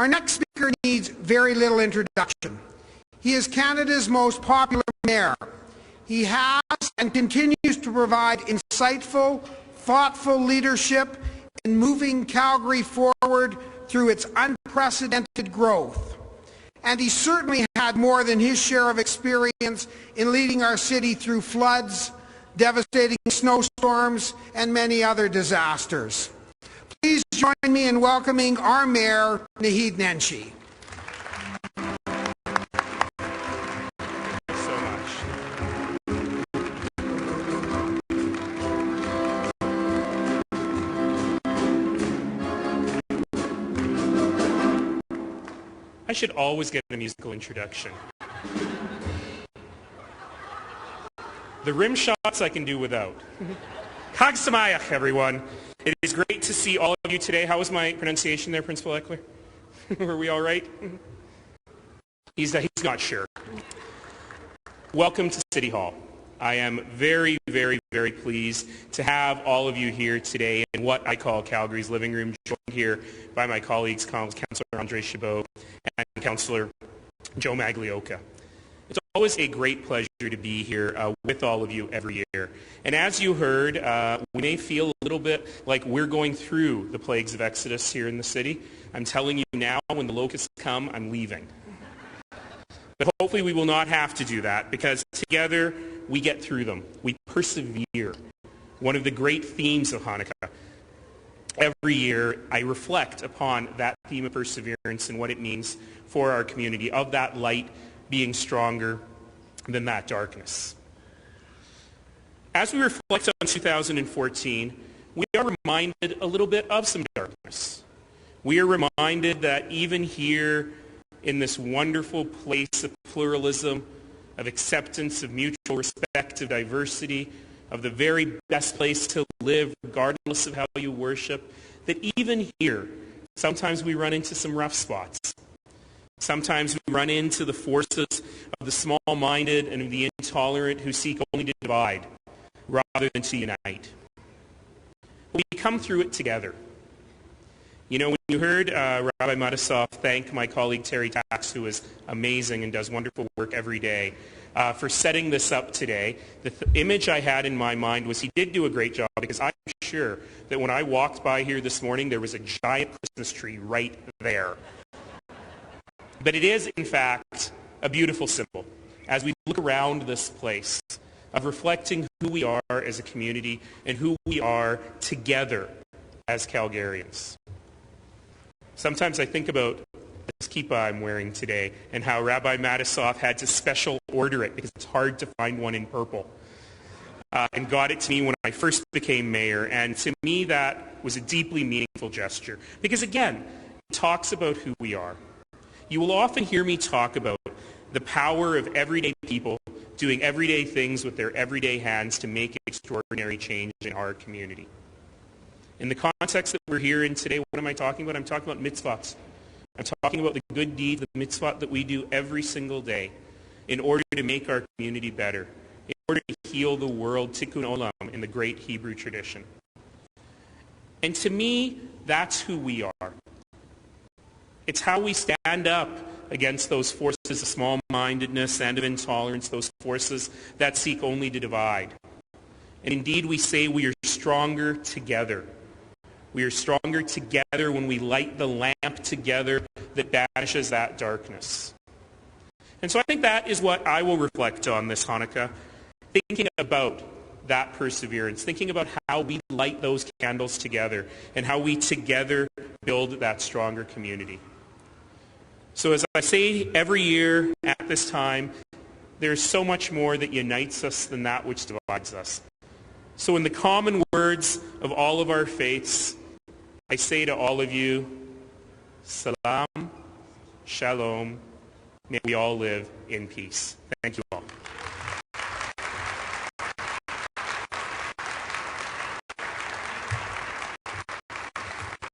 Our next speaker needs very little introduction. He is Canada's most popular mayor. He has and continues to provide insightful, thoughtful leadership in moving Calgary forward through its unprecedented growth. And he certainly had more than his share of experience in leading our city through floods, devastating snowstorms, and many other disasters. Please join me in welcoming our Mayor, Naheed Nenshi. So much. I should always get a musical introduction. The rim shots I can do without. Chag Samayach, everyone. It is great to see all of you today. How was my pronunciation there, Principal Eckler? Were we all right? He's not sure. Welcome to City Hall. I am very, very, very pleased to have all of you here today in what I call Calgary's living room, joined here by my colleagues, Councillor Andre Chabot and Councillor Joe Maglioka. It's always a great pleasure to be here with all of you every year. And as you heard, we may feel a little bit like we're going through the plagues of Exodus here in the city. I'm telling you now, when the locusts come, I'm leaving. But hopefully we will not have to do that, because together we get through them. We persevere. One of the great themes of Hanukkah. Every year I reflect upon that theme of perseverance and what it means for our community, of that light being stronger than that darkness. As we reflect on 2014, we are reminded a little bit of some darkness. We are reminded that even here in this wonderful place of pluralism, of acceptance, of mutual respect, of diversity, of the very best place to live regardless of how you worship, that even here, sometimes we run into some rough spots. Sometimes we run into the forces of the small-minded and of the intolerant who seek only to divide rather than to unite. We come through it together. You know, when you heard Rabbi Matisoff thank my colleague Terry Tax, who is amazing and does wonderful work every day, for setting this up today, the image I had in my mind was he did do a great job, because I'm sure that when I walked by here this morning, there was a giant Christmas tree right there. But it is, in fact, a beautiful symbol, as we look around this place, of reflecting who we are as a community and who we are together as Calgarians. Sometimes I think about this kippah I'm wearing today and how Rabbi Matisoff had to special order it because it's hard to find one in purple, and got it to me when I first became mayor. And to me, that was a deeply meaningful gesture because, again, it talks about who we are. You will often hear me talk about the power of everyday people doing everyday things with their everyday hands to make extraordinary change in our community. In the context that we're here in today, what am I talking about? I'm talking about mitzvot. I'm talking about the good deeds, the mitzvot that we do every single day in order to make our community better, in order to heal the world, tikkun olam, in the great Hebrew tradition. And to me, that's who we are. It's how we stand up against those forces of small-mindedness and of intolerance, those forces that seek only to divide. And indeed, we say we are stronger together. We are stronger together when we light the lamp together that banishes that darkness. And so I think that is what I will reflect on this Hanukkah, thinking about that perseverance, thinking about how we light those candles together and how we together build that stronger community. So as I say every year at this time, there's so much more that unites us than that which divides us. So in the common words of all of our faiths, I say to all of you, Salam, Shalom, may we all live in peace. Thank you.